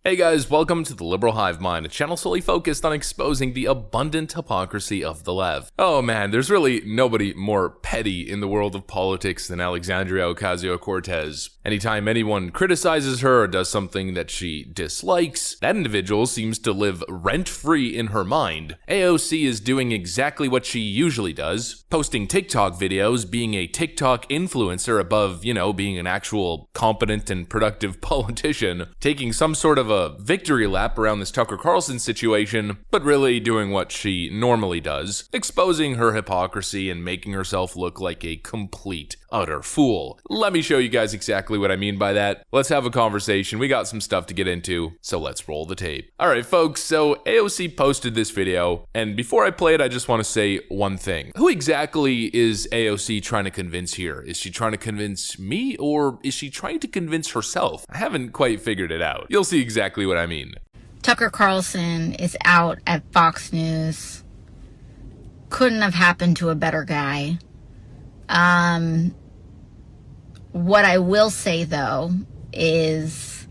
Hey guys, welcome to the Liberal Hive Mind, a channel solely focused on exposing the abundant hypocrisy of the left. Oh man, there's really nobody more petty in the world of politics than Alexandria OcasioCortez. Anytime anyone criticizes her or does something that she dislikes, that individual seems to live rent-free in her mind. AOC is doing exactly what she usually does, posting TikTok videos, being a TikTok influencer above, being an actual competent and productive politician, taking some sort of a victory lap around this Tucker Carlson situation, but really doing what she normally does, exposing her hypocrisy and making herself look like a complete, utter fool. Let me show you guys exactly what I mean by that. Let's have a conversation. We got some stuff to get into, so let's roll the tape. Alright folks, so AOC posted this video, and before I play it, I just want to say one thing. Who exactly is AOC trying to convince here? Is she trying to convince me, or is she trying to convince herself? I haven't quite figured it out. You'll see exactly what I mean. Tucker Carlson is out at Fox News. Couldn't have happened to a better guy. What I will say, though, is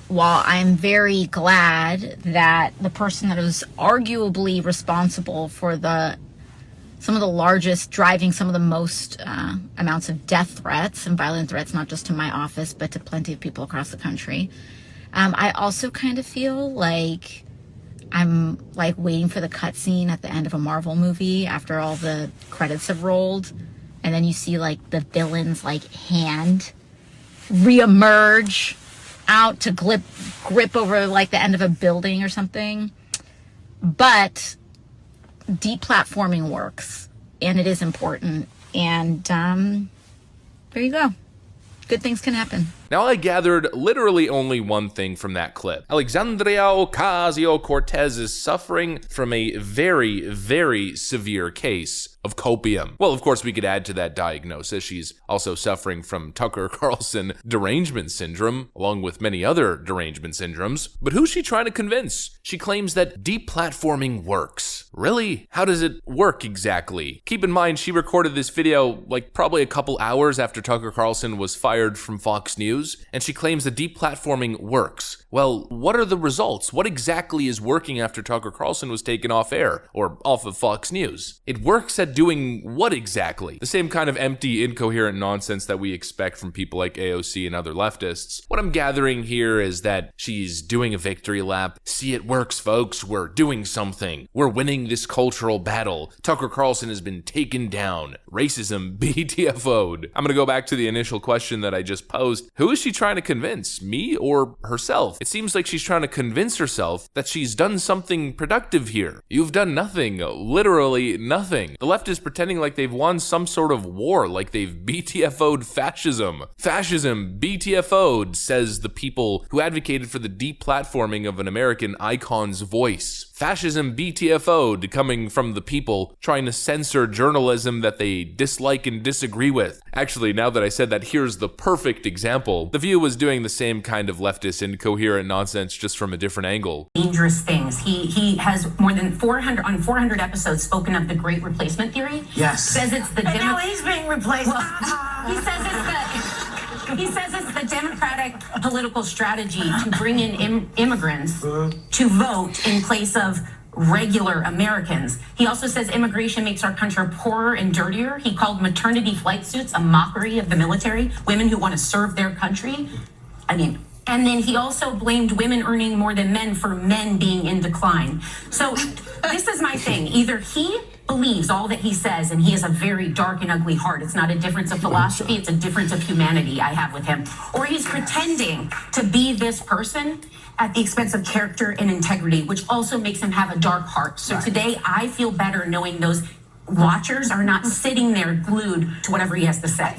while I'm very glad that the person that was arguably responsible for some of the largest, driving some of the most amounts of death threats and violent threats, not just to my office, but to plenty of people across the country. I also kind of feel like I'm like waiting for the cutscene at the end of a Marvel movie after all the credits have rolled. And then you see like the villain's like hand reemerge out to grip over like the end of a building or something. But deplatforming works, and it is important. And there you go. Good things can happen. Now, I gathered literally only one thing from that clip. Alexandria OcasioCortez is suffering from a very, very severe case of copium. Well, of course, we could add to that diagnosis. She's also suffering from Tucker Carlson derangement syndrome, along with many other derangement syndromes. But who's she trying to convince? She claims that deplatforming works. Really? How does it work exactly? Keep in mind, she recorded this video like probably a couple hours after Tucker Carlson was fired from Fox News. And she claims that deplatforming works. Well, what are the results? What exactly is working after Tucker Carlson was taken off air, or off of Fox News? It works at doing what exactly? The same kind of empty, incoherent nonsense that we expect from people like AOC and other leftists. What I'm gathering here is that she's doing a victory lap. See, it works, folks. We're doing something. We're winning this cultural battle. Tucker Carlson has been taken down. Racism BTFO'd. I'm gonna go back to the initial question that I just posed. Who is she trying to convince, me or herself? It seems like she's trying to convince herself that she's done something productive here. You've done nothing, literally nothing. The left is pretending like they've won some sort of war, like they've BTFO'd fascism. Fascism BTFO'd, says the people who advocated for the deplatforming of an American icon's voice. Fascism BTFO'd, coming from the people trying to censor journalism that they dislike and disagree with. Actually, now that I said that, here's the perfect example. The View was doing the same kind of leftist incoherent nonsense, just from a different angle. Dangerous things. He has more than 400 episodes spoken of the Great Replacement Theory. Yes. Says it's the now he's being replaced. He says it's the Democratic political strategy to bring in immigrants to vote in place of regular Americans. He also says immigration makes our country poorer and dirtier. He called maternity flight suits a mockery of the military, women who want to serve their country. And then he also blamed women earning more than men for men being in decline. So this is my thing. Either he believes all that he says, and he has a very dark and ugly heart. It's not a difference of philosophy, it's a difference of humanity I have with him. Or he's pretending to be this person at the expense of character and integrity, which also makes him have a dark heart. So today I feel better knowing those watchers are not sitting there glued to whatever he has to say.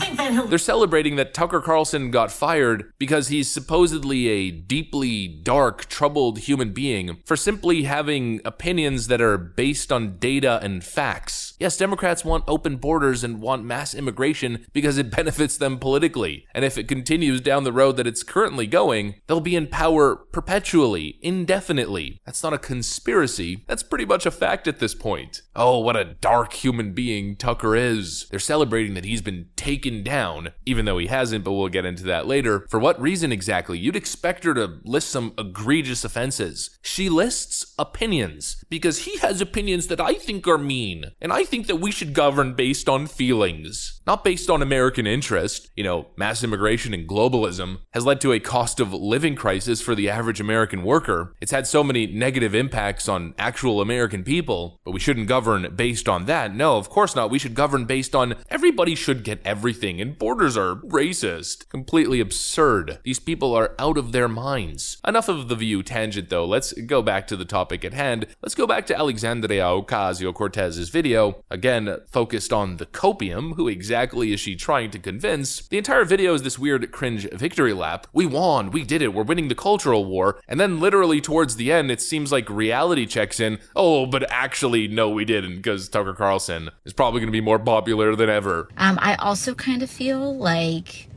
They're celebrating that Tucker Carlson got fired because he's supposedly a deeply dark, troubled human being for simply having opinions that are based on data and facts. Yes, Democrats want open borders and want mass immigration because it benefits them politically. And if it continues down the road that it's currently going, they'll be in power perpetually, indefinitely. That's not a conspiracy. That's pretty much a fact at this point. Oh, what a dark human being Tucker is. They're celebrating that he's been taken down, even though he hasn't, but we'll get into that later. For what reason exactly? You'd expect her to list some egregious offenses. She lists opinions, because he has opinions that I think are mean, and I think that we should govern based on feelings, not based on American interest. You know, mass immigration and globalism has led to a cost of living crisis for the average American worker. It's had so many negative impacts on actual American people, but we shouldn't govern based on that. No, of course not. We should govern based on everybody should get everything, and borders are racist. Completely absurd. These people are out of their minds. Enough of the View tangent though. Let's go back to the topic at hand. Let's go back to Alexandria Ocasio-Cortez's video. Again, focused on the copium. Who exactly is she trying to convince? The entire video is this weird cringe victory lap. We won, we did it, we're winning the cultural war. And then literally towards the end, it seems like reality checks in. Oh, but actually, no, we didn't, because Tucker Carlson is probably going to be more popular than ever. I also kind of feel like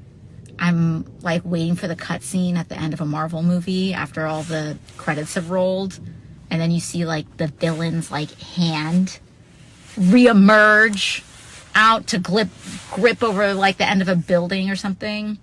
I'm like waiting for the cutscene at the end of a Marvel movie after all the credits have rolled, and then you see like the villain's like hand reemerge out to grip over like the end of a building or something.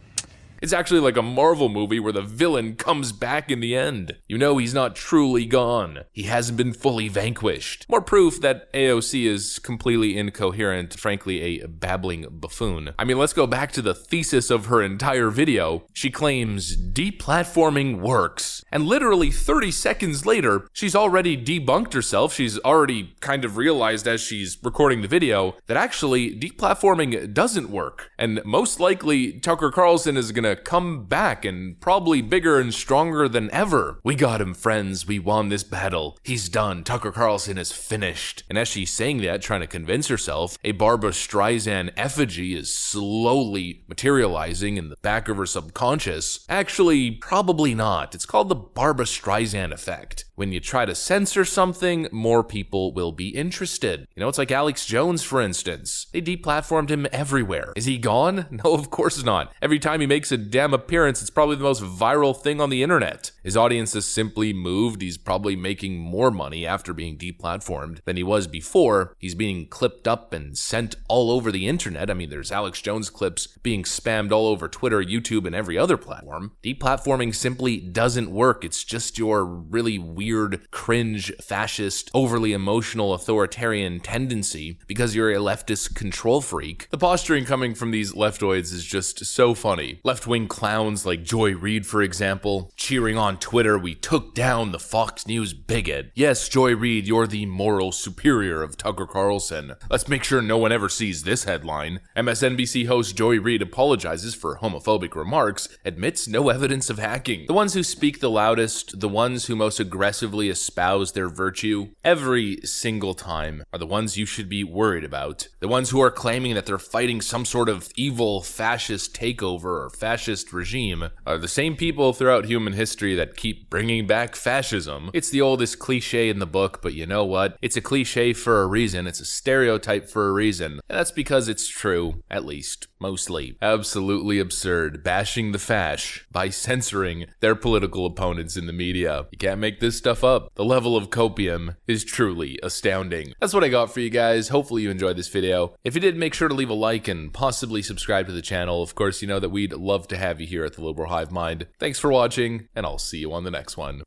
It's actually like a Marvel movie where the villain comes back in the end. You know he's not truly gone. He hasn't been fully vanquished. More proof that AOC is completely incoherent, frankly a babbling buffoon. I mean, let's go back to the thesis of her entire video. She claims deplatforming works. And literally 30 seconds later, she's already debunked herself. She's already kind of realized as she's recording the video that actually deplatforming doesn't work. And most likely Tucker Carlson is gonna come back and probably bigger and stronger than ever. We got him, friends. We won this battle. He's done. Tucker Carlson is finished. And as she's saying that, trying to convince herself, a Barbra Streisand effigy is slowly materializing in the back of her subconscious. Actually, probably not. It's called the Barbra Streisand effect. When you try to censor something, more people will be interested. You know, it's like Alex Jones, for instance. They deplatformed him everywhere. Is he gone? No, of course not. Every time he makes a damn appearance, it's probably the most viral thing on the internet. His audience has simply moved. He's probably making more money after being deplatformed than he was before. He's being clipped up and sent all over the internet. I mean, there's Alex Jones clips being spammed all over Twitter, YouTube, and every other platform. Deplatforming simply doesn't work. It's just your really weird, cringe, fascist, overly emotional, authoritarian tendency because you're a leftist control freak. The posturing coming from these leftoids is just so funny. Left-wing clowns like Joy Reid, for example, cheering on Twitter, "We took down the Fox News bigot." Yes, Joy Reid, you're the moral superior of Tucker Carlson. Let's make sure no one ever sees this headline. MSNBC host Joy Reid apologizes for homophobic remarks, admits no evidence of hacking. The ones who speak the loudest, the ones who most aggressively espouse their virtue, every single time are the ones you should be worried about. The ones who are claiming that they're fighting some sort of evil fascist takeover or fascist regime are the same people throughout human history that keep bringing back fascism. It's the oldest cliche in the book, but you know what? It's a cliche for a reason. It's a stereotype for a reason. And that's because it's true, at least. Mostly. Absolutely absurd, bashing the fash by censoring their political opponents in the media. You can't make this stuff up. The level of copium is truly astounding. That's what I got for you guys. Hopefully you enjoyed this video. If you did, make sure to leave a like and possibly subscribe to the channel. Of course, you know that we'd love to have you here at the Liberal Hive Mind. Thanks for watching, and I'll see you on the next one.